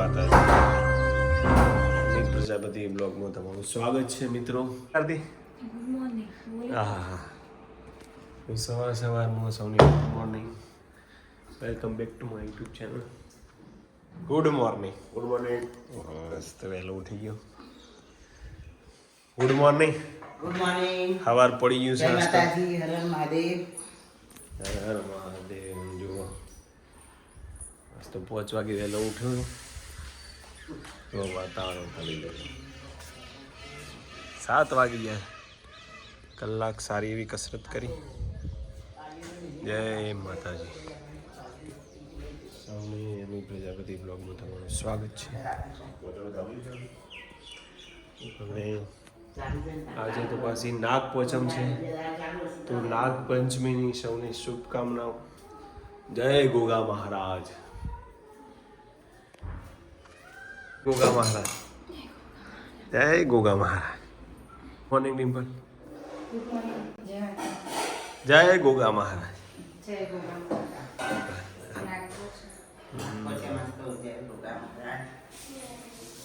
માતાજી અનેક પ્રજાપતિ બ્લોગમાં તમારું સ્વાગત છે મિત્રો. હાર્દિક ગુડ મોર્નિંગ. હા સવારમાં સૌની good morning. Welcome back to my YouTube channel. Good morning. Good morning. બસ તો વહેલો ઉઠી ગયો. Good morning. Good morning. સવાર પડી ગયું છે. જય માતાજી. હર હર મહાદેવ. હર મહાદેવ. જુઓ આજ તો 5 વાગે વહેલો ઉઠ્યો તો વાતાવરણ ખાલી ગયું. 7 વાગી ગયા. કલાક સારી એવી કસરત કરી. જય માતાજી. સૌને એની પ્રજાપતિ બ્લોગમાં તમારું સ્વાગત છે. હવે આજે તો પાછી નાગપંચમ છે તો નાગપંચમીની સૌને શુભકામનાઓ. જય ગોગા મહારાજ. ગોગા મહારાજ. જય ગોગા મહારાજ. મોર્નિંગ ડિમ્પલ. જય ગોગા મહારાજ. જય ગોગા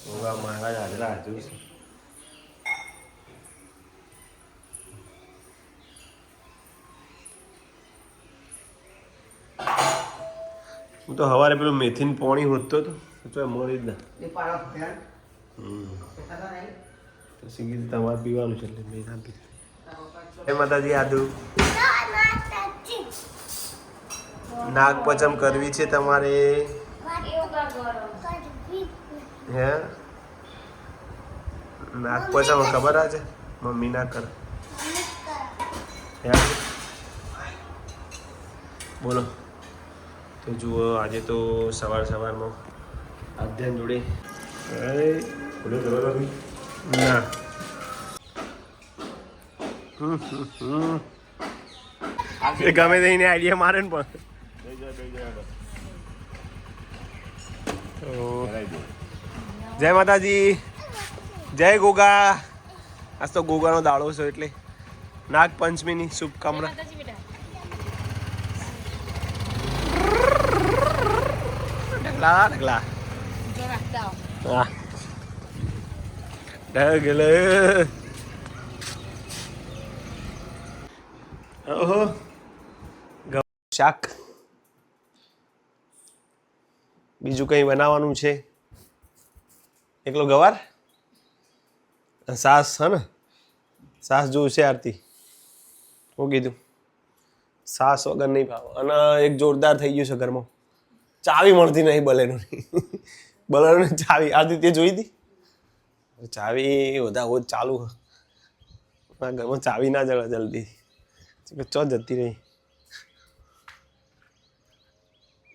ગોગા મહારાજ હાજરા હાજર છે. હું તો સવારે પેલું મેથીનું પોણી હોતો હતો તો મળી જ ના. પછી કીધું તમારે પીવાનું છે એટલે મેં ના પીધું. જય માતાજી. આદુ નાગપંચમ કરવી છે તમારે? હે નાગપંચમ ખબર આજે મમ્મી ના કર. બોલો. તો જુઓ આજે તો સવારમાં અધ્યયન જોડે ના એ ગમે તેને આઈડિયા મારે ને પણ જય માતાજી. જય ગોગા. આજ તો ગોગાનો દાડો છે એટલે નાગપંચમીની શુભકામના. ઢગલા હા ઢગલે. ઓહો શાક. બીજું કંઈ બનાવવાનું છે? એકલો ગવાર. સાસ છે ને? સાસ જોશે આરતી. શું કીધું? સાસ વગર નહીં ભાવ. અને એક જોરદાર થઈ ગયું છે ઘરમાં. ચાવી મળતી નહીં બલેનોની. બલેનોની ચાવી આરતી તે જોઈ હતી? ચાવી બધા હોજ ચાલુ. ઘરમાં ચાવી ના જળે જલ્દી. ચો જતી રહી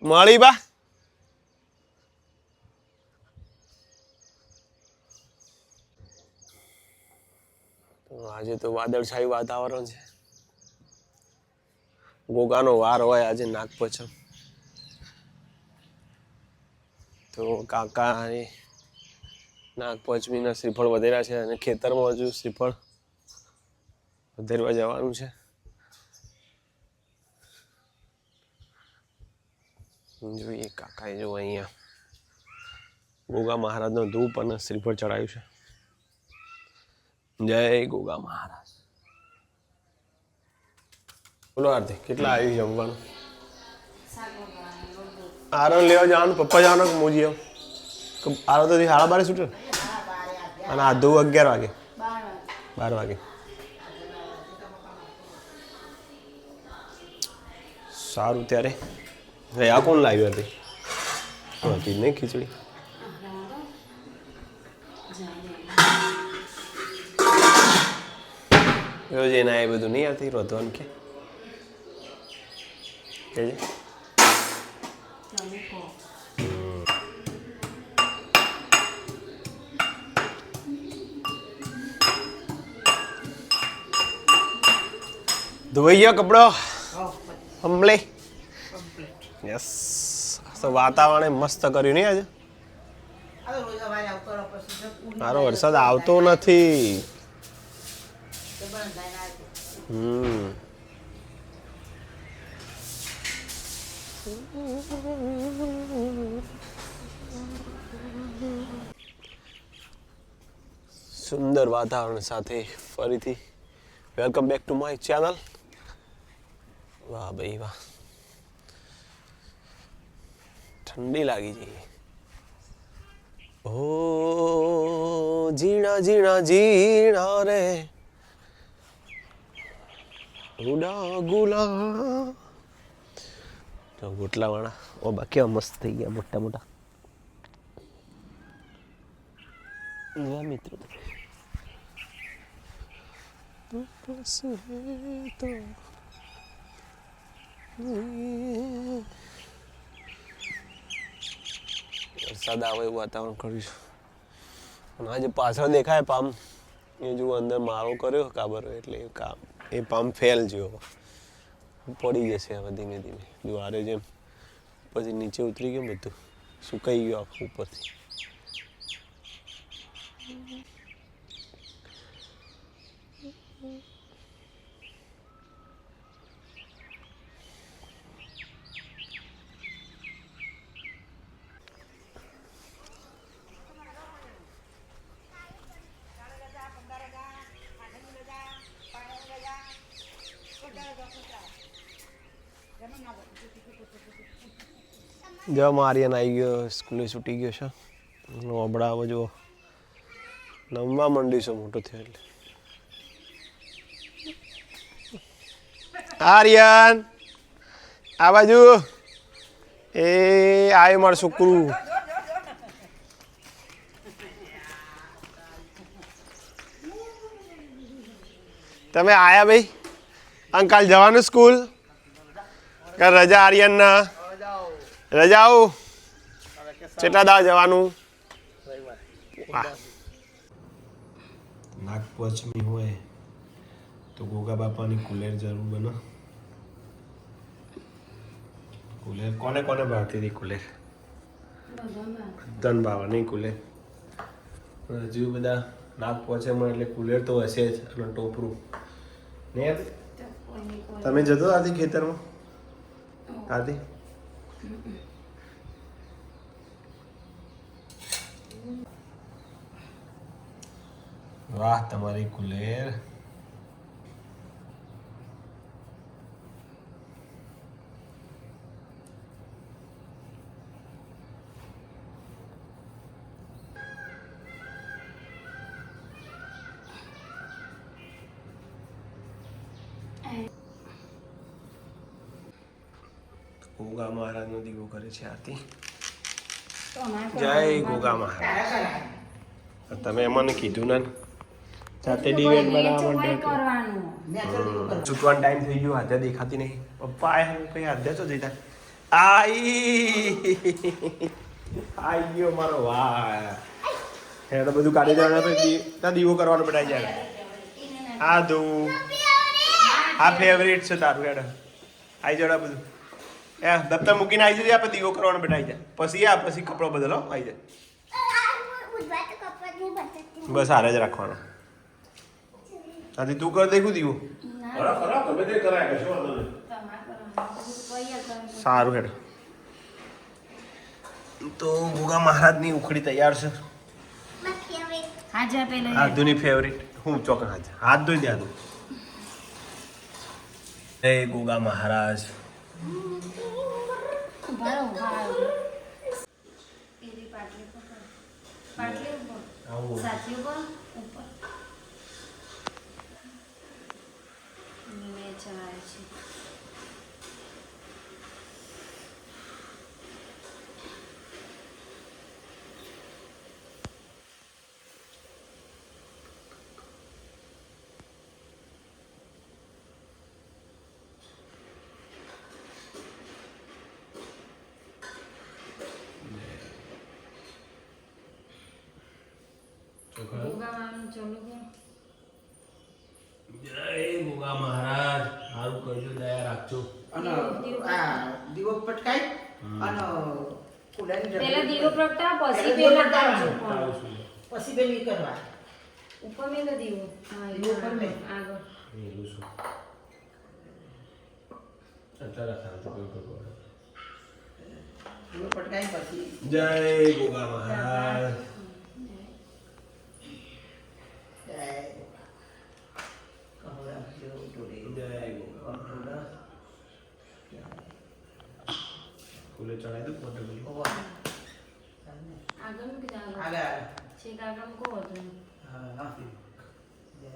મળી બા. આજે તો વાદળછાયું વાતાવરણ છે. ગોગાનો વાર હોય આજે નાગપંચમ. તો કાકા નાગપંચમીના શ્રીફળ વધેરા છે અને ખેતરમાં હજુ શ્રીફળ વધેરવા જવાનું છે. જોઈએ કાકાએ જો અહીંયા ગોગા મહારાજનો ધૂપ અને શ્રીફળ ચડાવ્યું છે. જય ગોગા મહારાજ. બોલો આરતી કેટલા આવ્યું જમવાનું? આરો લેવા જવાનું પપ્પા જવાનું કે મોજી આવ? આરો તો 12:30 છૂટે અને આધું 11 વાગે 12 વાગે. સારું ત્યારે આ કોણ લાવ્યું હતી? હતી નહીં ખીચડી. રોજ એના એ બધું નહીં આવતી રોધવાનું કે ધોઈ ગયો કપડો હમલે. યસ. તો વાતાવરણ મસ્ત કર્યું નહીં આજે. મારો વરસાદ આવતો નથી. સુંદર વાતાવરણ સાથે ફરીથી welcome back to my channel. વાહ ભાઈ વાહ, ઠંડી લાગી જઈએ. ઓ ઝીણા ઝીણા ઝીણા રે ઉડા ગુલા. તો ગોટલા વાળા ઓ બા કેવા મસ્ત થઈ ગયા, મોટા મોટા. વાહ મિત્રો, વરસાદ આવે એવું વાતાવરણ કર્યું છે. અને આજે પાછળ દેખાય પામ, એ જો અંદર માળો કર્યો કાબરો, એટલે એ પામ ફેલ જેવો પડી જશે હવે ધીમે ધીમે. જો આરે જેમ પછી નીચે ઉતરી ગયું, બધું સુકાઈ ગયું આખું ઉપરથી. જેવા મારિયન આવી ગયો, સ્કૂલે છૂટી ગયો છે. હમણાં હવે જો નમવા માંડ્યું છે મોટો થયો એટલે. આર્યન આ બાજુ એ આય માર છોકરું. તમે આયા ભાઈ? અંકલ જવાનું સ્કૂલ કે રજા? આર્યન ના રજા આવું કેટલા દા જવાનું? નાગપંચમી હોય તો ગોગા બાપાની કુલેર જરૂર બને. કુલેર કોને કોને ભાવતી હતી? કુલેર ધન ભાવા નહીં કુલેર. હજુ બધા નાગ પહોંચેમાં એટલે કુલેર તો હશે જ, અને ટોપરું નહીં. તમે જતો આથી ખેતરમાં? આથી વાહ તમારી કુલેર. ગોગા મહારાજનો દીવો કરે છે આરતી. જય ગોગા મહારાજ. તમે મને કીધું ને જાતે ડિબેટ બનાવવા માંડ્યો. છૂટવાનો ટાઈમ થઈ ગયો, હાથે દેખાતી નહીં. પપ્પા આયા કઈ હાથે તો જઈતા. આઈ ગયો મારો ભાઈ. હેડો બધું કાઢી દેવાના, પછી દીવો કરવાનો બધાઈ જાય. આ દઉં આ ફેવરેટ છે તારું. હેડો આઈ જડા બધું. એ દફતર મૂકીને આવી જજે, આપણે દીવો કરવાનો બેઠા આવી જાય. પછી કપડો બદલો આવી જાય. બસ હારે જ રાખવાનો. આથી તું કર દેખું દીવો. સારું હેડ. તો ગોગા મહારાજની ઉખડી તૈયાર છે. આધુની ફેવરેટ હું ચોકન હાથ ધોઈ દે. આધુ જય ગોગા મહારાજ. જય ગોગા મહારાજ. સારું કરજો, દયા રાખજો. અને આ દીવો પટકાઈ અને પેલા દીવો પ્રગટાવ, પછી પેલા તાવજો. પછી પેલી કરવા ઉપર મેલો દીવો. હા, દીવો પર મેં આગળ. એવું શું? અત્યારે રાખવાનું તો કોઈ કરવાનું. દીવો પટકાઈ પછી જય ગોગા મહારાજ. જય કહો રાખજો જોડે જય ગોગા મહારાજ. ફૂલે ચડાવી દો પોતે બોલી. આગળ મૂકી દો, આગળ. આગળ છેક આગળ મૂકો હતું. હા જય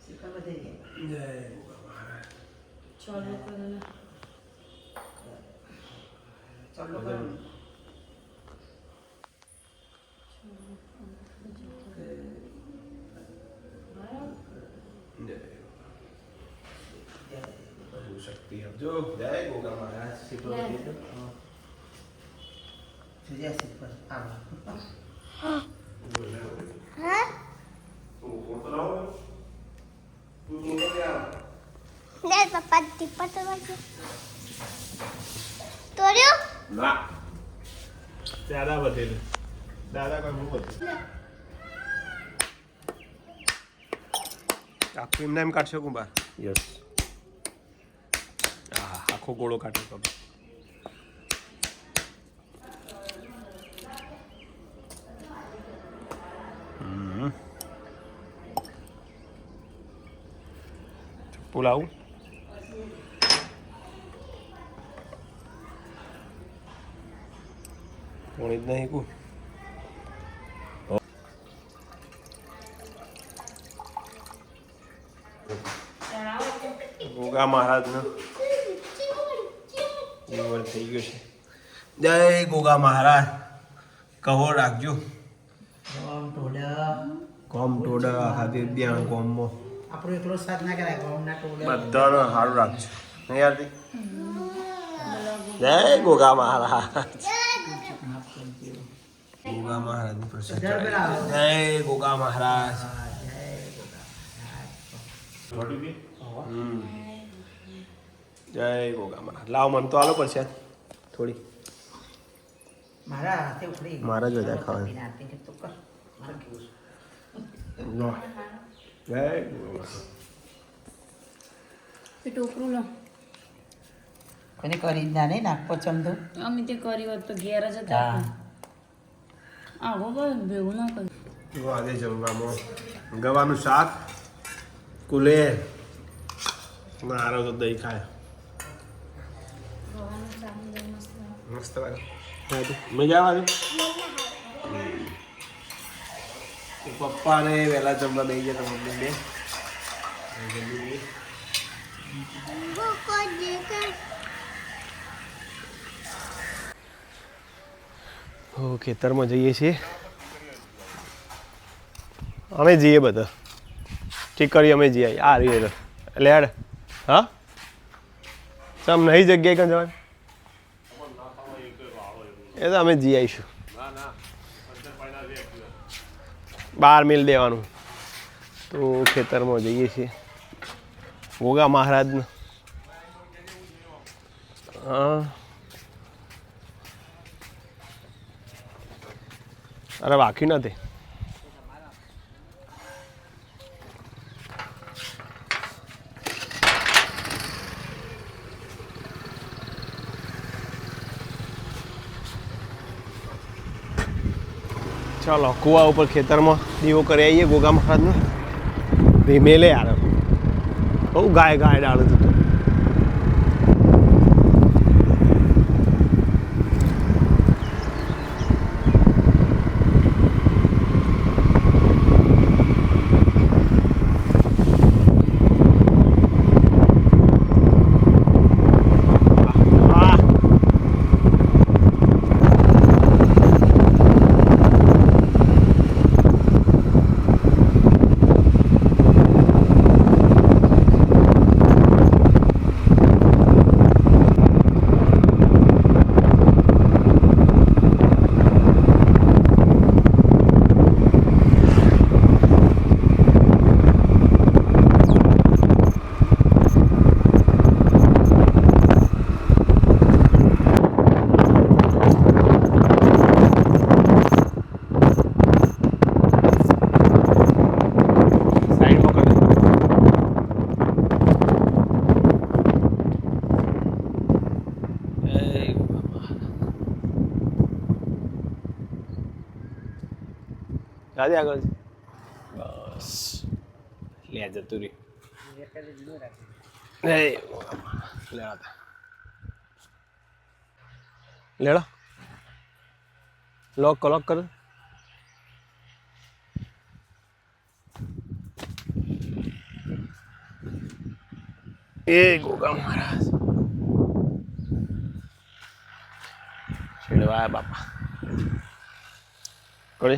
શીખર બધે જય ગોગા મહારાજ. ચાલો કરો ને. ચાલો કરો જય પ્રભુ શક્તિ આપજો. જય ગોગા મહારાજ. શીખો દીધો. જય શીખર આવો Dad, papá, tipo te va a hacer. ¿Torio? ના દાદા બધે દાદા કોઈ બહુ બધે આખું એમને એમ કાઢશો કું બાર. યસ. હા આખો ગોળો કાઢો કબ. પુલાવ પોણી જ નહીં કું. ગોગા મહારાજનો જીવન થઈ ગયું છે. જય ગોગા મહારાજ. કહો રાખજો. ઓમ ટોડા કોમ ટોડા આખા ત્યાં કોમમાં આપણો એકલો સાથ ના કરાય ગોમના ટોડા બધાનો સારું રાખજો. નહીં યારથી. જય ગોગા મહારાજ. ગોગા મહારાજની પ્રસાદ ચડાવી. જય ગોગા મહારાજ. જય ગોગા મહારાજ. લાવ મન તો આલો પડશે થોડી. મારા હાથે ઉખડી મારા જ વધારે ખાવાનું. આરતી તો કર મારે કેવું છે? લો. જય ગોગા મહારાજ. એ ટોપરું લો. કોને કરી જ ના નહીં નાખવો ચમદો અમે તે કર્યું હોત તો ઘેર જ હતા. આવો બસ ભેગું ના કર્યું. જો આજે જમવામાં ગવાનું શાક કુલેર મારો તો દહીં ખાય ગવાનું શાક ને દહીં મસ્ત લાગે. મસ્ત લાગે. મજા આવે. પપ્પાને વહેલા જમવા બેસી ગયા તો મમ્મી બે Buku juga. ખેતરમાં જઈએ છીએ અમે જઈએ બધા ઠીક કરી અમે જઈએ આ રહી એટલે યાર હા ચમ નહીં જગ્યાએ ક્યાં જવાનું એ તો અમે જઈ આવીશું 12 મિલ દેવાનું તો ખેતરમાં જઈએ છીએ ગોગા મહારાજને હા અરે બાકી નથી ચાલો કુવા ઉપર ખેતરમાં દીવો કરી આવીએ ગોગા મહારાજનો ધીમે લે યાર બહુ ગાય ગાય ડાળું હતું જાજે આગળ બસ લે જતું રહ્યું લેડો લોક કર એ ગોગા મહારાજ છેડવાયા બાપા કરે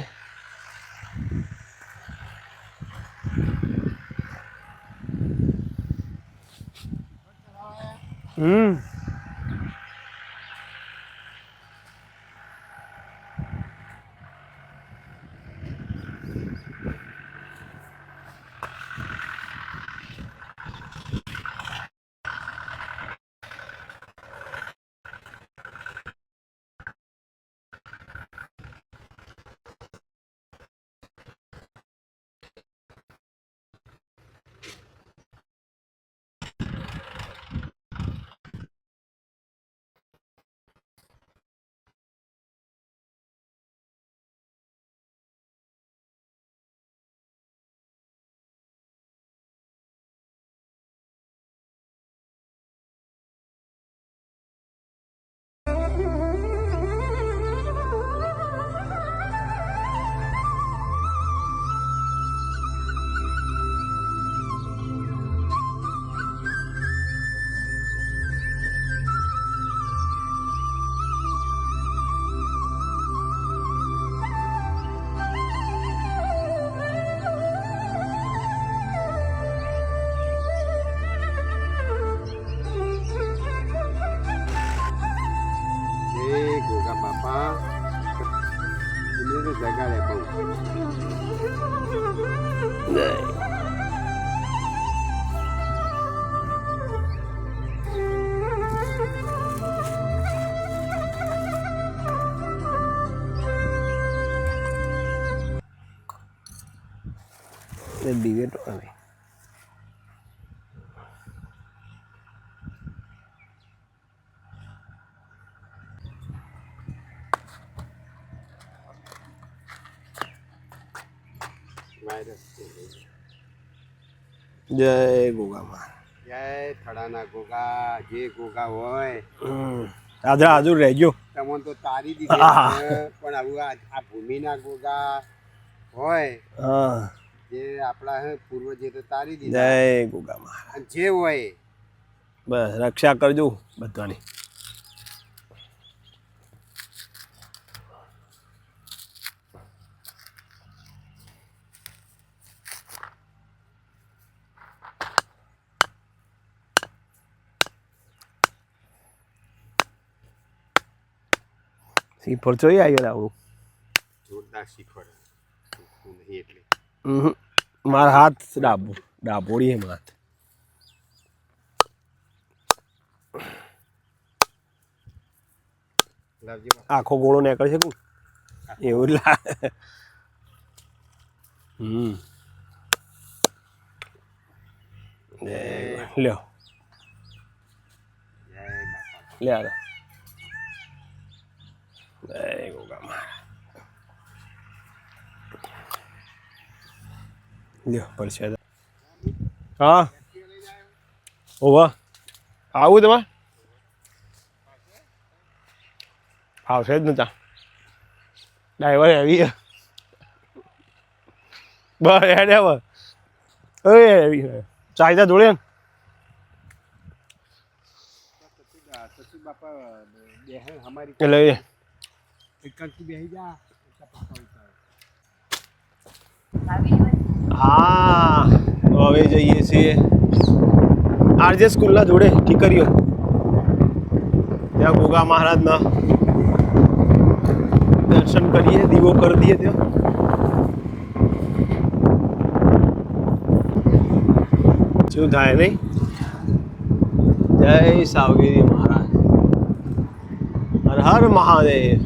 ગોગા બાપા એને તો જગાડે બહુ દિવેટ આવે વાયરસ જય ગોગા મહારાજ જય થડાના ગોગા જે ગોગા હોય આદરા હાજર રહેજો તમને તો તારી દીધી છે, પણ આવું આ ભૂમિના ગોગા હોય હા જે આપણા હે પૂર્વજે તો તારી જય દીધા ગોગા મહારાજ અને જે હોય બસ રક્ષા કરજો બધાની શ્રીફળ ચોઈ આવ્યો આવું જોરદાર શીખવાડે નહીં એટલે મારા હાથ ડાબોડી એમ હાથ લાવજે બાપા. આખો ગોળો નીકળે છે કોણ એવું લ્યો જય બાપા લે આરો જય ગોગા મહારાજ લ્યો પડશે હા ઓવા આવું તમારે આવશે જ નતા ડ્રાઈવર આવી બસ હેડ હવે આવી ચાહિદા જોડે ને સચિન બાપા બેહે હમારી એટલે એકાંકી બેહી જા એટલા પપ્પા ઉતારે. હા હવે જઈએ છીએ આરજે સ્કૂલના જોડે ઠીકરીઓ ત્યાં ગોગા મહારાજના દર્શન કરીએ દીવો કરી દઈએ ત્યાં શું થાય નહીં જય સાવગીરી મહારાજ હર હર મહાદેવ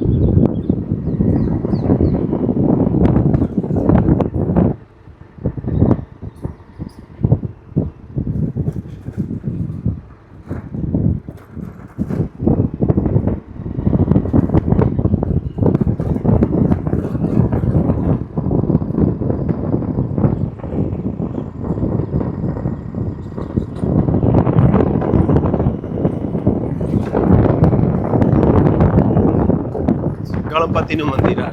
ગણપતિનું મંદિર આ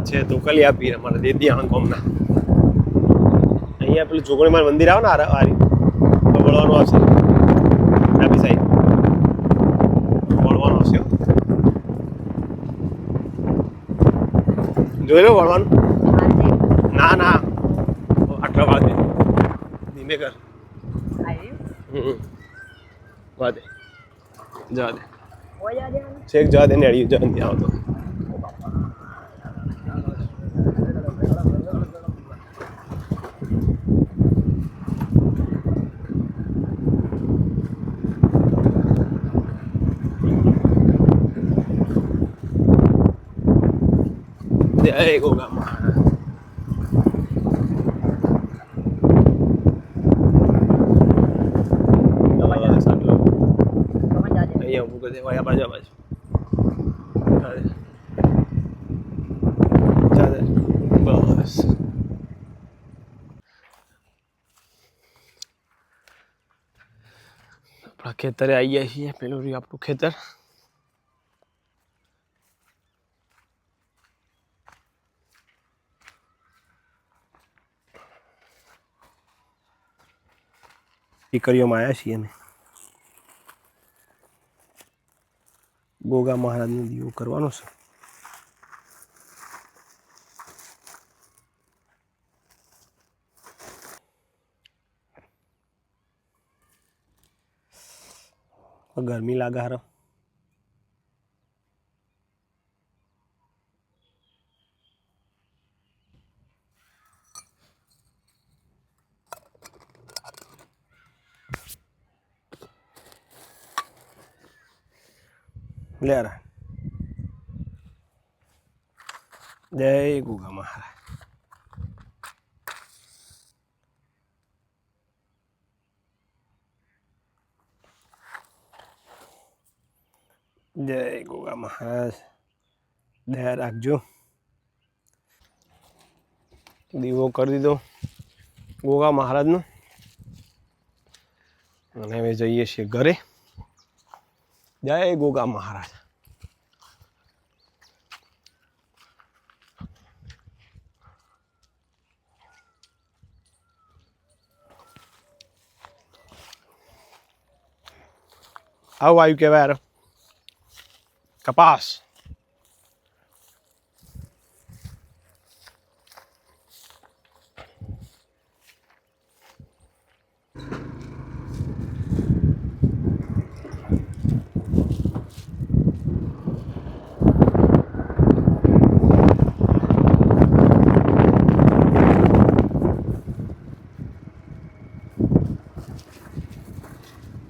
છે તો કલિયાપીર અમારા દેદિયાણા ગામના. અહીંયા પેલું જોગણીમાં મંદિર આવે ને આરી તો વળવાનું આવશે ડાબી સાઈડ વળવાનું આવશે. જોઈ લો વળવાનું. ના ના આટલા વાગે ધીમે કર. વાદે જવા દે છેક જવા દે ને અડી જવા દે આવતો. જય ગોગા મહારાજ. અહીંયા ઊભું કરી દે આ બાજુ આ બાજુ. બસ આપણા ખેતરે આવી ગયા છીએ. પેલું રહ્યું આપણું ખેતર. દીકરીઓમાં આવ્યા છીએ અમે. ગોગા મહારાજનો દીવો કરવાનો છે. ગરમી લાગે હારો. લે જય ગોગા મહારાજ. જય ગોગા મહારાજ. દયા રાખજો. દીવો કરી દીધો ગોગા મહારાજનો અને હવે જઈએ છીએ ઘરે. જય ગોગા મહારાજ. આવું આવ્યું કહેવાય યાર કપાસ.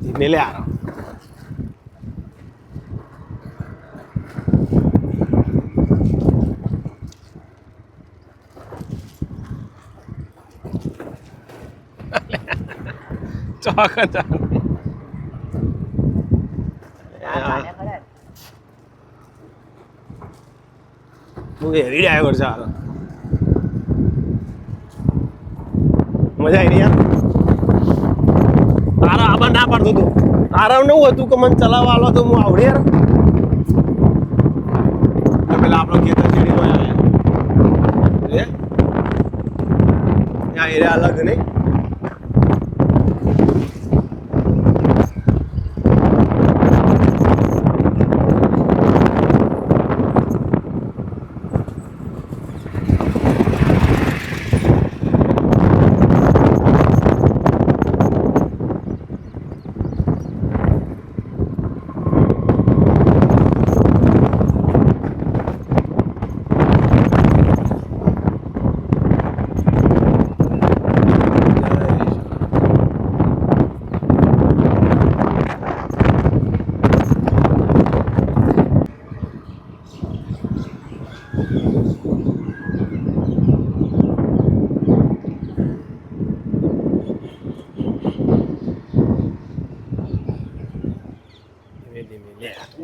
ધીમે લે આ બહુ હેરી ડ્રાઈવર છે હારો. મજા આવી યાર. તારા આબા ના પાડતો હતો. તારા નવું હતું કે મને ચલાવવા આલો તો હું આવડે યાર. પેલા આપણો ખેતર ચીડી હોય ત્યાં એરિયા અલગ નહીં.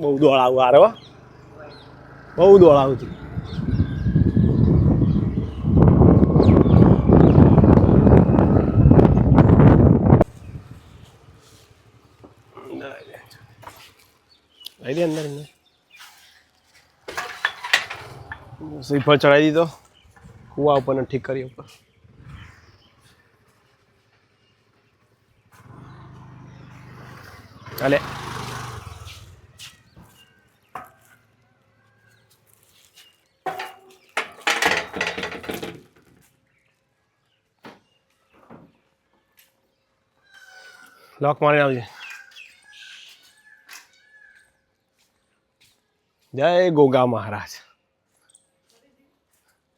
બહુ દોડાવું હારે હો. બહુ દોડાવું છું. લઈ લે અંદર. શ્રીફળ ચડાવી દીધો કુવા ઉપર ને ઠીક કરી ઉપર. ચાલે લોક મારી આવજે. જય ગોગા મહારાજ.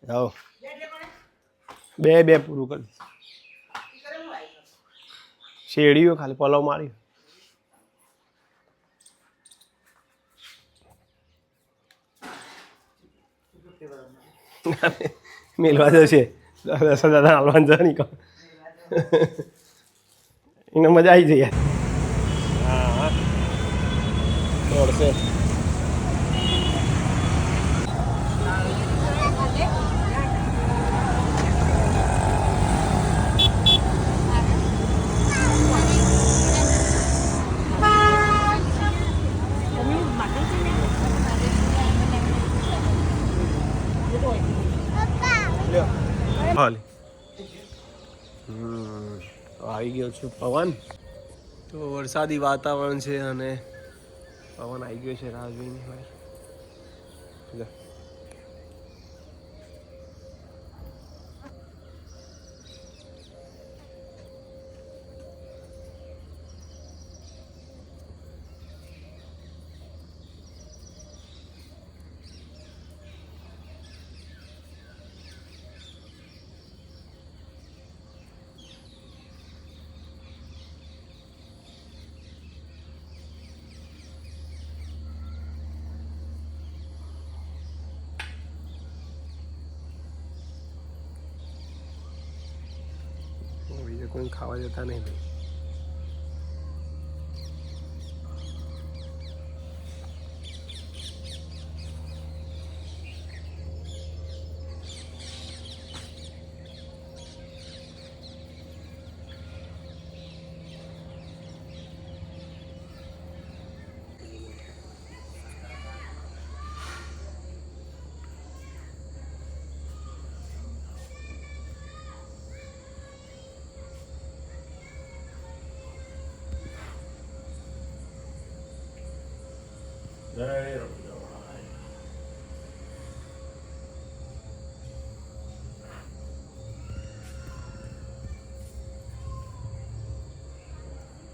આવો બે પૂરું કરી શેડીઓ ખાલી પલાવ મારી મેલવા જશે દાદા હાલવાન જવા નહીં એને મજા આવી જઈએ. હા દોડશે. આવી ગયો છું પવન. તો વરસાદી વાતાવરણ છે અને પવન આવી ગયો છે રાહ જોઈને ભાઈ. બીજું કોઈ ખાવા જતા નહીં ભાઈ.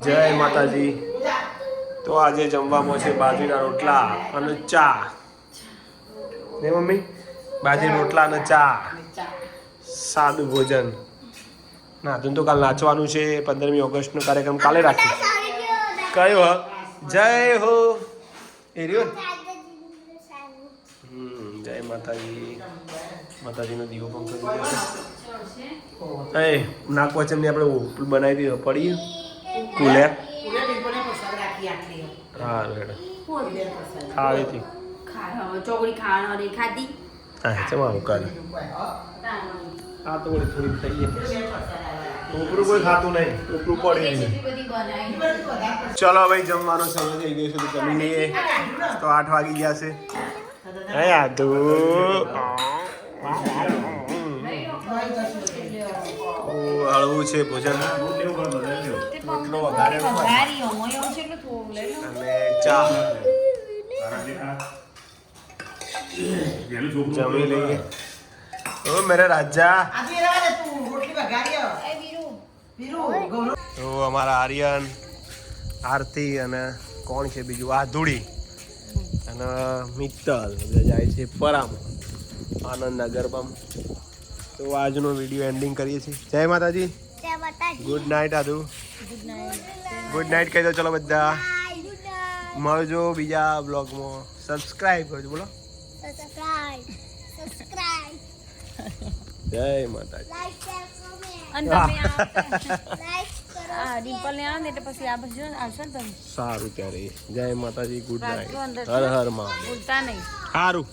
જય માતાજી. તો આજે જમવામાં છે બાજરીના રોટલા અને ચા. ને મમ્મી બાજરી રોટલા અને ચા, સાદું ભોજન. ના તું તો કાલ નાચવાનું છે. 15મી ઓગસ્ટનો કાર્યક્રમ કાલે રાખી. કયો હ? જય હો એ રહ્યો. જય માતાજી. માતાજીનો દીવો પણ કરી દીધો. એ નાક વચનની આપણે બનાવી દીધો પડી કુલે. હા ખાવી હતી ચોકડી ખાવાનો ખાધી. હા ચમ આવું કરે. આ તો વળી થોડી થઈ ગઈ. ઉપરું કોઈ ખાતું નહીં. ઉપરું પડી નહીં. ચલો ભાઈ જમવાનો સમય થઈ ગયો છે તો જમી લઈએ. તો 8 વાગી ગયા છે. હે આદુ હળવું છે ભોજન. રોટલો વઘાર્યો અને ચા. જમી લઈએ. ઓ મેરે રાજા. તો અમારા આર્યન, આરતી અને કોણ છે બીજું આધુડી અને મિત્તલ બધા જાય છે પરામાં આનંદના ગરબામાં. તો આજનો વિડીયો એન્ડિંગ કરીએ છીએ. જય માતાજી. ગુડ નાઇટ આદુ. ગુડ નાઇટ કહી દો. ચલો બધા મળજો બીજા બ્લોગમાં. સબસ્ક્રાઈબ કરજો. બોલો જય માતાજી. સારું ત્યારે. જય માતાજી. Good night. હર હર મહાદેવ. સારું.